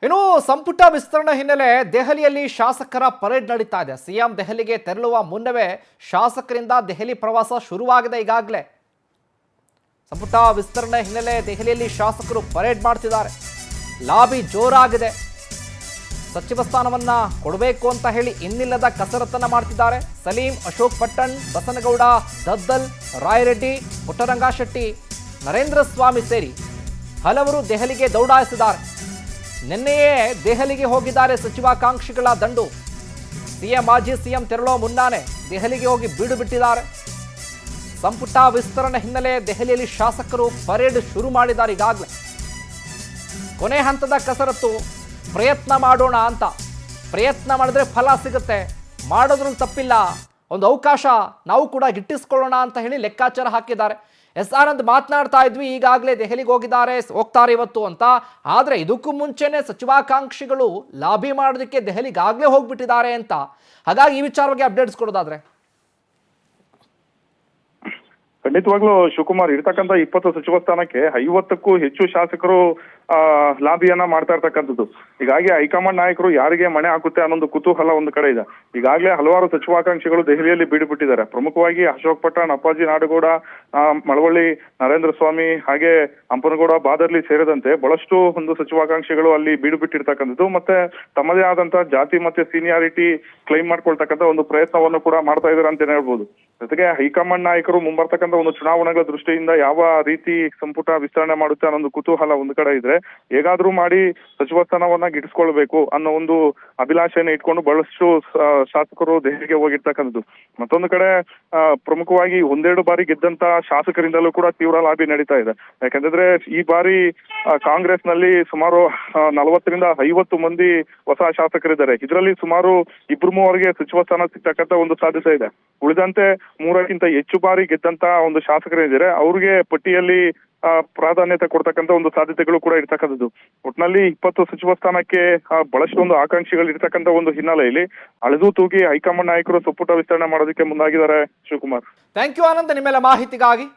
ಇನ್ನು ಸಂಪುಟ ವಿಸ್ತರಣೆ ಹಿನ್ನೆಲೆ ದೆಹಲಿಯಲ್ಲಿ ಶಾಸಕರ ಪರೇಡ್ ನಡೀತಾ ಇದೆ. ಸಿಎಂ ದೆಹಲಿಗೆ ತೆರಳುವ ಮುನ್ನವೇ ಶಾಸಕರಿಂದ ದೆಹಲಿ ಪ್ರವಾಸ ಶುರುವಾಗಿದೆ. ಈಗಾಗಲೇ ಸಂಪುಟ ವಿಸ್ತರಣೆ ಹಿನ್ನೆಲೆ ದೆಹಲಿಯಲ್ಲಿ ಶಾಸಕರು ಪರೇಡ್ ಮಾಡ್ತಿದ್ದಾರೆ. ಲಾಬಿ ಜೋರಾಗಿದೆ. ಸಚಿವ ಸ್ಥಾನವನ್ನ ಕೊಡಬೇಕು ಅಂತ ಹೇಳಿ ಇನ್ನಿಲ್ಲದ ಕಸರತ್ತನ್ನ ಮಾಡ್ತಿದ್ದಾರೆ. ಸಲೀಂ, ಅಶೋಕ್ ಪಟ್ಟಣ್, ಬಸನಗೌಡ, ದದ್ದಲ್, ರಾಯರೆಡ್ಡಿ, ಪುಟ್ಟರಂಗ ಶೆಟ್ಟಿ, ನರೇಂದ್ರ ಸ್ವಾಮಿ ಸೇರಿ ಹಲವರು ದೆಹಲಿಗೆ ದೌಡಾಯಿಸಿದ್ದಾರೆ. ನಿನ್ನೆಯೇ ದೆಹಲಿಗೆ ಹೋಗಿದ್ದಾರೆ ಸಚಿವಾಕಾಂಕ್ಷಿಗಳ ದಂಡು. ಮಾಜಿ ಸಿಎಂ ತೆರಳೋ ಮುನ್ನಾನೆ ದೆಹಲಿಗೆ ಹೋಗಿ ಬೀಡು ಬಿಟ್ಟಿದ್ದಾರೆ. ಸಂಪುಟ ವಿಸ್ತರಣೆ ಹಿನ್ನೆಲೆ ದೆಹಲಿಯಲ್ಲಿ ಶಾಸಕರು ಪರೇಡ್ ಶುರು ಮಾಡಿದ್ದಾರೆ. ಈಗಾಗಲೇ ಕೊನೆ ಹಂತದ ಕಸರತ್ತು. ಪ್ರಯತ್ನ ಮಾಡೋಣ ಅಂತ, ಪ್ರಯತ್ನ ಮಾಡಿದ್ರೆ ಫಲ ಸಿಗುತ್ತೆ, ಮಾಡೋದ್ರಲ್ಲಿ ತಪ್ಪಿಲ್ಲ, ಒಂದು ಅವಕಾಶ ನಾವು ಕೂಡ ಗಿಟ್ಟಿಸ್ಕೊಳ್ಳೋಣ ಅಂತ ಹೇಳಿ ಲೆಕ್ಕಾಚಾರ ಹಾಕಿದ್ದಾರೆ. ಆನಂದ್ ಮಾತನಾಡ್ತಾ ಇದ್ವಿ, ಈಗಾಗಲೇ ದೆಹಲಿಗೆ ಹೋಗ್ತಾರೆ ಇವತ್ತು ಅಂತ. ಆದರೆ ಇದಕ್ಕೂ ಮುಂಚೆನೆ ಸಚಿವಾಕಾಂಕ್ಷಿಗಳು ಲಾಬಿ ಮಾಡೋದಕ್ಕೆ ದೆಹಲಿಗಾಗಲೇ ಹೋಗ್ಬಿಟ್ಟಿದ್ದಾರೆ ಅಂತ. ಹಾಗಾಗಿ ಈ ವಿಚಾರವಾಗಿ ಅಪ್ಡೇಟ್ಸ್ ಕೊಡೋದಾದ್ರೆ ಖಂಡಿತವಾಗ್ಲೂ ಶಿವಕುಮಾರ್, ಇರ್ತಕ್ಕಂಥ 20 ಸಚಿವ ಸ್ಥಾನಕ್ಕೆ 50ಕ್ಕೂ ಹೆಚ್ಚು ಶಾಸಕರು ಲಾಬಿಯನ್ನ ಮಾಡ್ತಾ ಇರ್ತಕ್ಕಂಥದ್ದು. ಹೀಗಾಗಿ ಹೈಕಮಾಂಡ್ ನಾಯಕರು ಯಾರಿಗೆ ಮಣೆ ಹಾಕುತ್ತೆ ಅನ್ನೊಂದು ಕುತೂಹಲ ಒಂದು ಕಡೆ ಇದೆ. ಈಗಾಗಲೇ ಹಲವಾರು ಸಚಿವಾಕಾಂಕ್ಷಿಗಳು ದೆಹಲಿಯಲ್ಲಿ ಬೀಡುಬಿಟ್ಟಿದ್ದಾರೆ. ಪ್ರಮುಖವಾಗಿ ಅಶೋಕ್ ಪಟ್ಟಣ್, ಅಪ್ಪಾಜಿ ನಾಡಗೌಡ, ಮಳವಳ್ಳಿ ನರೇಂದ್ರ ಸ್ವಾಮಿ, ಹಾಗೆ ಹಂಪನಗೌಡ, ಬಾದರ್ಲಿ ಸೇರಿದಂತೆ ಬಹಳಷ್ಟು ಒಂದು ಸಚಿವಾಕಾಂಕ್ಷಿಗಳು ಅಲ್ಲಿ ಬೀಡು ಬಿಟ್ಟಿರ್ತಕ್ಕಂಥದ್ದು. ಮತ್ತೆ ತಮ್ಮದೇ ಆದಂತಹ ಜಾತಿ ಮತ್ತೆ ಸೀನಿಯಾರಿಟಿ ಕ್ಲೈಮ್ ಮಾಡ್ಕೊಳ್ತಕ್ಕಂಥ ಒಂದು ಪ್ರಯತ್ನವನ್ನು ಕೂಡ ಮಾಡ್ತಾ ಇದ್ದಾರೆ ಅಂತ ಹೇಳ್ಬೋದು. ಜೊತೆಗೆ ಹೈಕಮಾಂಡ್ ನಾಯಕರು ಮುಂಬರ್ತಕ್ಕಂಥ ಒಂದು ಚುನಾವಣೆಗಳ ದೃಷ್ಟಿಯಿಂದ ಯಾವ ರೀತಿ ಸಂಪುಟ ವಿಸ್ತರಣೆ ಮಾಡುತ್ತೆ ಅನ್ನೋ ಕುತೂಹಲ ಒಂದು ಕಡೆ ಇದ್ರೆ, ಹೇಗಾದ್ರೂ ಮಾಡಿ ಸಚಿವ ಸ್ಥಾನವನ್ನ ಗಿಟ್ಟಿಸ್ಕೊಳ್ಬೇಕು ಅನ್ನೋ ಒಂದು ಅಭಿಲಾಷೆಯನ್ನು ಇಟ್ಕೊಂಡು ಬಹಳಷ್ಟು ಶಾಸಕರು ದೆಹಲಿಗೆ ಹೋಗಿರ್ತಕ್ಕಂಥದ್ದು. ಮತ್ತೊಂದು ಕಡೆ ಪ್ರಮುಖವಾಗಿ ಒಂದೆರಡು ಬಾರಿ ಗೆದ್ದಂತ ಶಾಸಕರಿಂದಲೂ ಕೂಡ ತೀವ್ರ ಲಾಬಿ ನಡೀತಾ ಇದೆ. ಯಾಕಂದ್ರೆ ಈ ಬಾರಿ ಕಾಂಗ್ರೆಸ್ ನಲ್ಲಿ ಸುಮಾರು 40ರಿಂದ 50 ಮಂದಿ ಹೊಸ ಶಾಸಕರಿದ್ದಾರೆ. ಇದರಲ್ಲಿ ಸುಮಾರು 2-3 ಸಚಿವ ಸ್ಥಾನ ಸಿಗ್ತಕ್ಕಂಥ ಒಂದು ಸಾಧ್ಯತೆ ಇದೆ. ಉಳಿದಂತೆ 3ಕ್ಕಿಂತ ಹೆಚ್ಚು ಬಾರಿ ಗೆದ್ದಂತ ಒಂದು ಶಾಸಕರಿದ್ದಾರೆ, ಅವ್ರಿಗೆ ಪಟ್ಟಿಯಲ್ಲಿ ಪ್ರಾಧಾನ್ಯತೆ ಕೊಡ್ತಕ್ಕಂಥ ಒಂದು ಸಾಧ್ಯತೆಗಳು ಕೂಡ ಇರ್ತಕ್ಕಂಥದ್ದು. ಒಟ್ನಲ್ಲಿ 20 ಸಚಿವ ಸ್ಥಾನಕ್ಕೆ ಬಹಳಷ್ಟು ಒಂದು ಆಕಾಂಕ್ಷಿಗಳು ಇರ್ತಕ್ಕಂಥ ಒಂದು ಹಿನ್ನೆಲೆಯಲ್ಲಿ ಅಳೆದು ತೂಗಿ ಹೈಕಮಾಂಡ್ ನಾಯಕರು ಸಂಪುಟ ವಿಸ್ತರಣೆ ಮಾಡೋದಕ್ಕೆ ಮುಂದಾಗಿದ್ದಾರೆ. ಶಿವಕುಮಾರ್, ಥ್ಯಾಂಕ್ ಯು ಆನಂದ್, ನಿಮ್ಮೆಲ್ಲ ಮಾಹಿತಿಗಾಗಿ.